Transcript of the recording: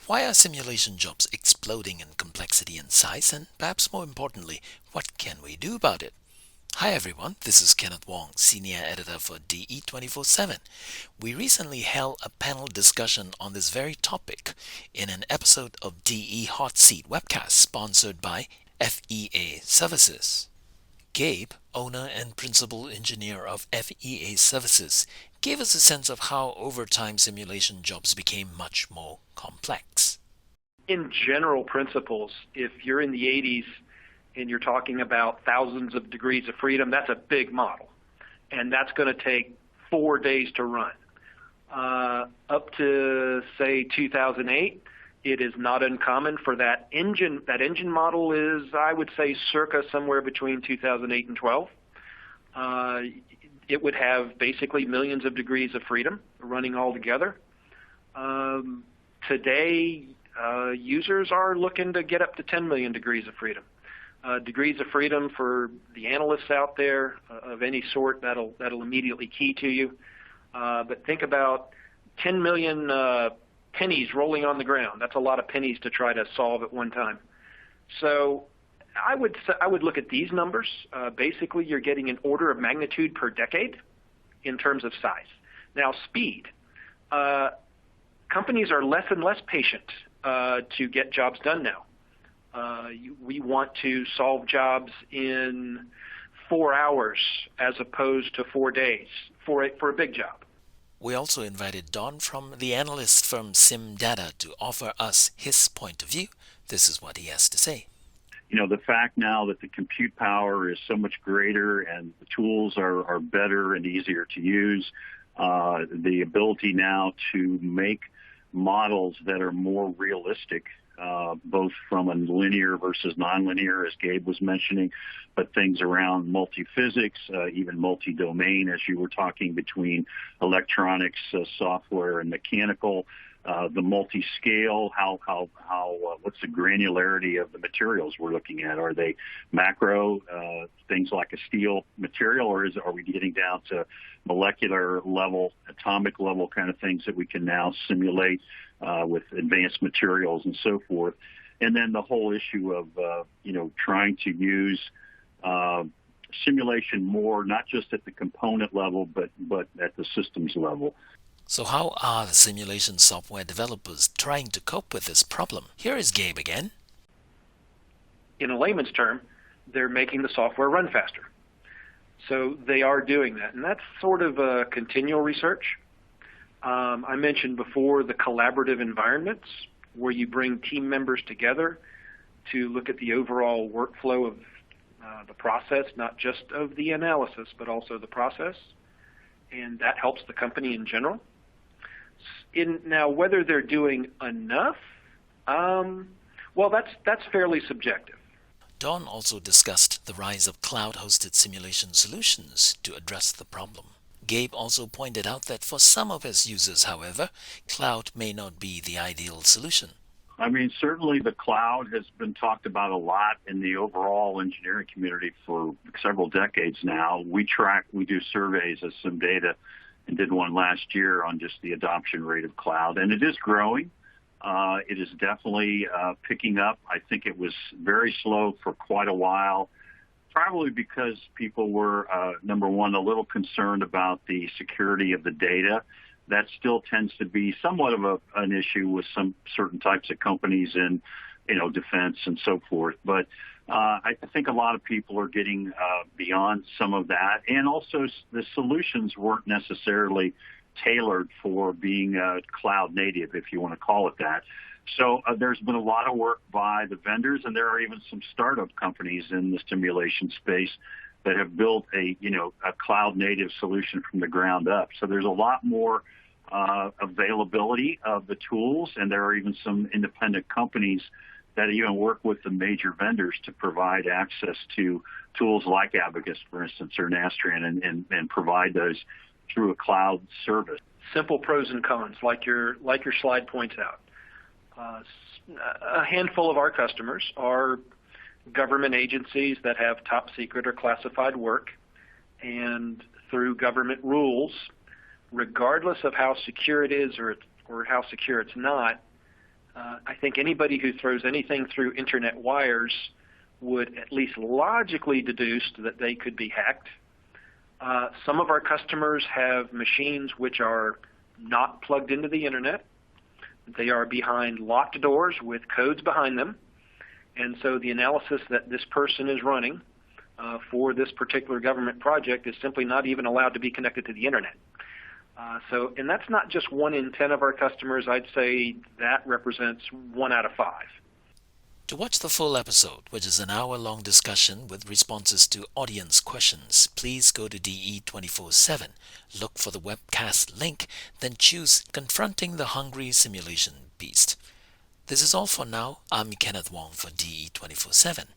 Why are simulation jobs exploding in complexity and size? And perhaps more importantly, what can we do about it? Hi everyone, this is Kenneth Wong, Senior Editor for DE 24/7. We recently held a panel discussion on this very topic in an episode of DE Hot Seat Webcast sponsored by FEA Services. Gabe, owner and principal engineer of FEA Services, gave us a sense of how over time simulation jobs became much more complex. In general principles, if you're in the 80s and you're talking about thousands of degrees of freedom, that's a big model. And that's going to take 4 days to run. Up to, say, 2008, it is not uncommon for that engine. That engine model is, I would say, circa somewhere between 2008 and 12. It would have basically millions of degrees of freedom running all together. Today, users are looking to get up to 10 million degrees of freedom. Degrees of freedom for the analysts out there of any sort, that'll immediately key to you. But think about 10 million pennies rolling on the ground. That's a lot of pennies to try to solve at one time. So I would look at these numbers. Basically, you're getting an order of magnitude per decade in terms of size. Now, speed. Companies are less and less patient to get jobs done now. We want to solve jobs in 4 hours as opposed to 4 days for a big job. We also invited Don from the analyst firm CIMdata to offer us his point of view. This is what he has to say. You know, the fact now that the compute power is so much greater and the tools are better and easier to use, the ability now to make models that are more realistic, both from a linear versus nonlinear, as Gabe was mentioning, but things around multiphysics, even multi-domain, as you were talking, between electronics, software, and mechanical, the multi-scale, what's the granularity of the materials we're looking at? Are they macro, things like a steel material, or are we getting down to molecular level, atomic level kind of things that we can now simulate with advanced materials and so forth? And then the whole issue of, trying to use simulation more, not just at the component level, but at the systems level. So how are the simulation software developers trying to cope with this problem? Here is Gabe again. In a layman's term, they're making the software run faster. So they are doing that, and that's sort of a continual research. I mentioned before the collaborative environments where you bring team members together to look at the overall workflow of the process, not just of the analysis, but also the process. And that helps the company in general. Now, whether they're doing enough, that's fairly subjective. Don also discussed the rise of cloud-hosted simulation solutions to address the problem. Gabe also pointed out that for some of his users, however, cloud may not be the ideal solution. I mean, certainly the cloud has been talked about a lot in the overall engineering community for several decades now. We do surveys as CIMdata, and did one last year on just the adoption rate of cloud, and it is growing. It is definitely picking up. I think it was very slow for quite a while, probably because people were, number one, a little concerned about the security of the data. That still tends to be somewhat of an issue with some certain types of companies in, defense and so forth. But I think a lot of people are getting beyond some of that. And also the solutions weren't necessarily tailored for being cloud native, if you want to call it that. So there's been a lot of work by the vendors, and there are even some startup companies in the simulation space that have built a cloud native solution from the ground up. So there's a lot more availability of the tools, and there are even some independent companies that even work with the major vendors to provide access to tools like Abacus, for instance, or Nastran, and provide those through a cloud service. Simple pros and cons, like your slide points out. A handful of our customers are government agencies that have top secret or classified work, and through government rules, regardless of how secure it is or how secure it's not, I think anybody who throws anything through internet wires would at least logically deduce that they could be hacked. Some of our customers have machines which are not plugged into the internet. They are behind locked doors with codes behind them. And so the analysis that this person is running for this particular government project is simply not even allowed to be connected to the internet. And that's not just 1 in 10 of our customers. I'd say that represents 1 out of 5. To watch the full episode, which is an hour-long discussion with responses to audience questions, please go to DE247, look for the webcast link, then choose Confronting the Hungry Simulation Beast. This is all for now. I'm Kenneth Wong for DE247.